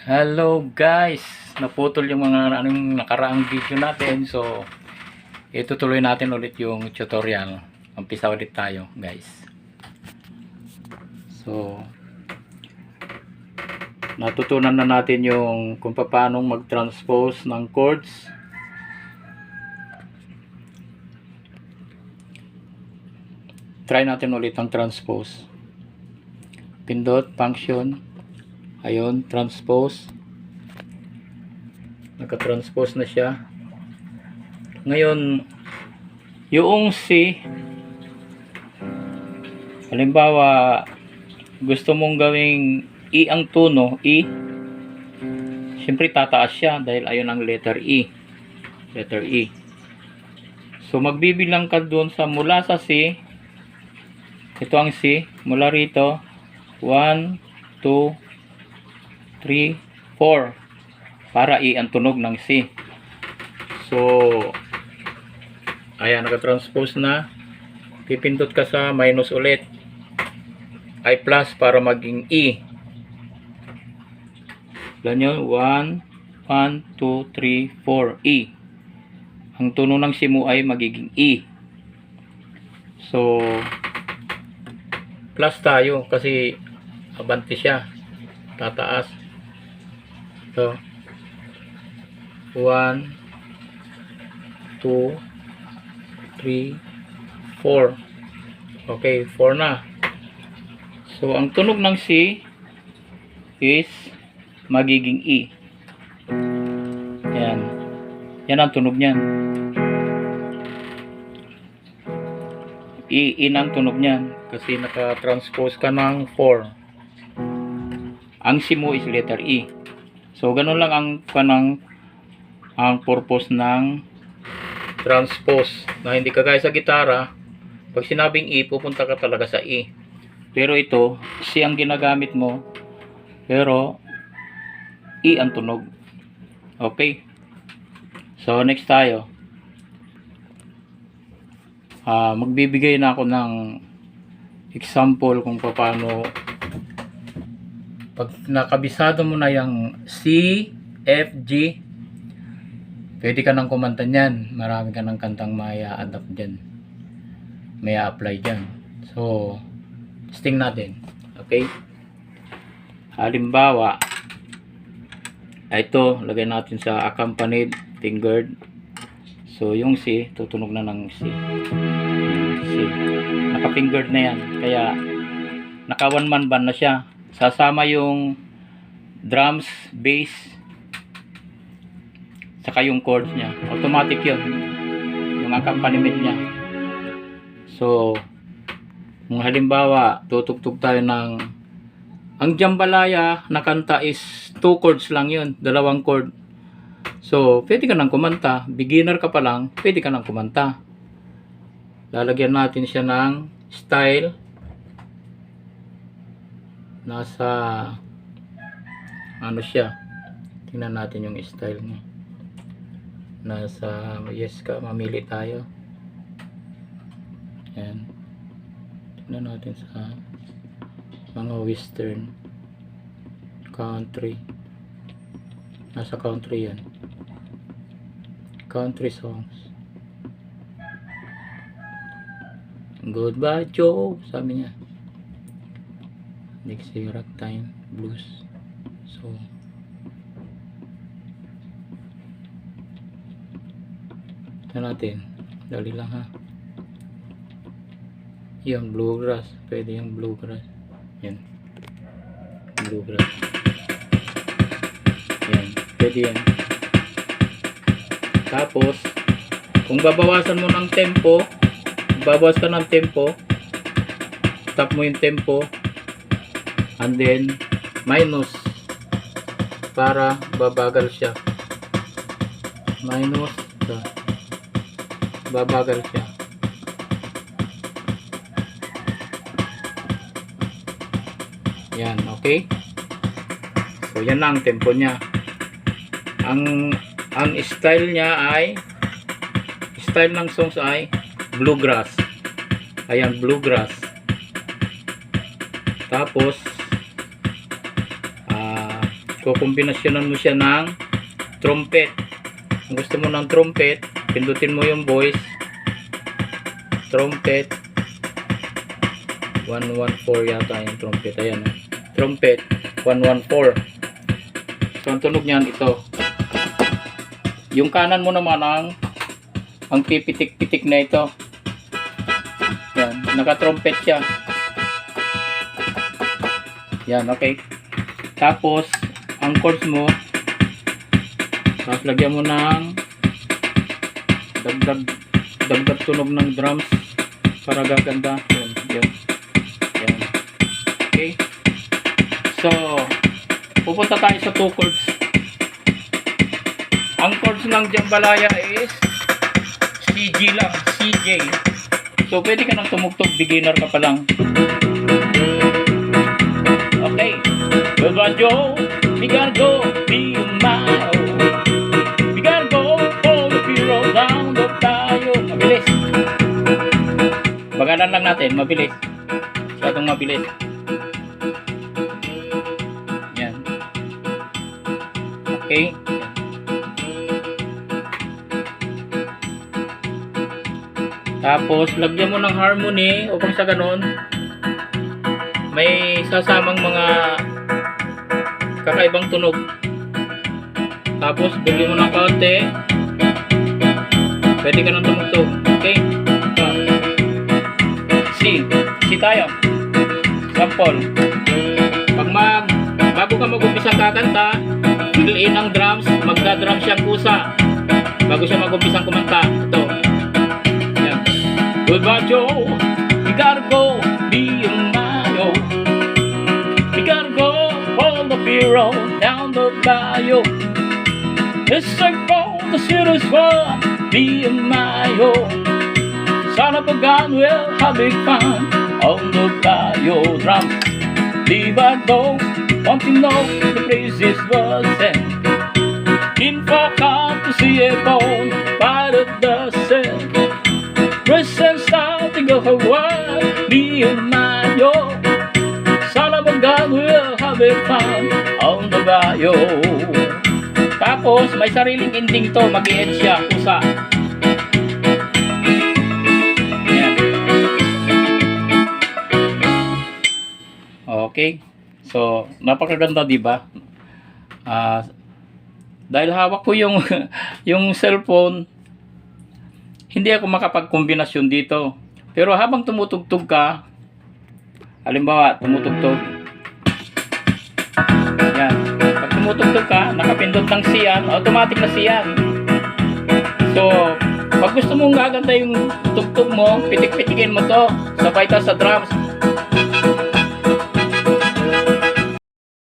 Hello guys, naputol yung mga anong nakaraang video natin, so itutuloy natin ulit yung tutorial. Umpisa ulit tayo guys. So natutunan na natin yung kung paano mag-transpose ng chords. Try natin ulit ang transpose. Pindot function. Ayun, transpose. Naka-transpose na siya. Ngayon, yung C, halimbawa, gusto mong gawing E ang tono, E, siyempre tataas siya dahil ayun ang letter E. Letter E. So, magbibilang ka doon sa mula sa C, ito ang C, mula rito, 1, 2, 3, 4 para E ang tunog ng C. So ayan, naka-transpose na. Pipindot ka sa minus ulit, I plus para maging E. Ganyan, 1, 1, 2, 3, 4, E. Ang tunog ng C mo ay magiging E. So plus tayo kasi abante siya, tataas. So 1, 2, 3, 4. Okay, 4 na. So ang tunog ng C is magiging E. Yan. Yan ang tunog niyan. E ang tunog niyan kasi naka-transpose ka ng 4. Ang C mo is letter E. So ganun lang ang purpose ng transpose, na hindi kagaya sa gitara, pag sinabing E pupunta ka talaga sa E. Pero ito, C ang ginagamit mo, pero E ang tunog. Okay. So next tayo. Magbibigay na ako ng example kung paano pag nakabisado mo na yung C, F, G, pwede ka nang kumanta niyan. Marami ka nang kantang maya adapt dyan, maya apply dyan. So testing natin. Okay, halimbawa ito, lagay natin sa accompanied fingered. So yung C, tutunog na ng C. C, naka-fingered na yan, kaya naka one man band na siya. Sasama yung drums, bass, saka yung chords niya. Automatic yun, yung accompaniment niya. So kung halimbawa tutugtog tayo ng, ang jambalaya na kanta is 2 chords lang yun, 2 chord. So pwede ka nang kumanta, beginner ka pa lang, pwede ka nang kumanta. Lalagyan natin siya ng style. Nasa ano siya, tingnan natin yung style niya. Nasa yes ka, mamili tayo. Yan, tingnan natin sa mga western, country. Nasa country yan, country songs. Goodbye Joe, sabi niya. Dixie Ragtime Blues. So ito natin, dali lang ha. Yung bluegrass, pwede yung bluegrass. Yan, bluegrass. Yan, pwede yan. Tapos kung babawasan mo ng tempo, babawas ka ng tempo, stop mo yung tempo, and then minus para babagal siya. Minus, babagal siya. Yan, okay. So yan na ang tempo niya. Ang style niya ay, style ng songs ay bluegrass. Ayan, bluegrass. Tapos kukombinasyonan mo siya ng trumpet. Kung gusto mo ng trumpet, pindutin mo yung voice, trumpet, 114 yata yung trumpet. Ayan, trumpet 114. So ang tunog niyan ito. Yung kanan mo naman ang pipitik-pitik na ito. Yan, naka-trumpet siya. Yan, okay. Tapos ang chords mo, tapos lagyan mo ng dagdag tunog ng drums para gaganda. Yan, yan. Yan. Okay. So, pupunta tayo sa 2 chords. Ang chords ng jambalaya is CG lang, CJ. So, pwede ka nang tumugtog, beginner ka pa lang. Okay. Well, Joe, we gotta go, be a mile. We gotta go, all the hero down the tayo. Mabilis. Bagalan lang natin, mabilis. Masyadong mabilis. Yan. Okay. Tapos, lagyan mo ng harmony upang sa ganun, may sasamang mga kakaibang tunog. Tapos, bigyan mo ng kaunti. Pwede ka nang tumugtog. Okay? C tayo. Sample. Bago ka mag-umpisang kakanta, fill in ang drums, magda-drum siyang kusa. Bago siya mag-umpisang kumanta. Ito. Goodbye Joe, we gotta go, be a Mayo. We gotta go, all the hero down the bayou. Let's take for the city's fun, be a Mayo. Son of a gun, we'll have big fun on the bayou drums. Leave our dogs, want to know the place is buzzing. In for car to see a bone, by the sun. Dress and style, think of her word, be a Mayo. Son of a gun, we'll have it fun on the bayou. Tapos, may sariling ending to, mag-i-end siya, kusa. Ayan. Okay. So, napakaganda, diba? Dahil hawak ko yung, yung cellphone, hindi ako makapag-kombinasyon dito. Pero habang tumutugtog ka, halimbawa, tumutugtog. Yan. Pag tumutugtog ka, nakapindot ng siyan, automatic na siyan. So, pag gusto mong gaganda yung tugtog mo, pitik-pitikin mo to, sabay ka sa drums.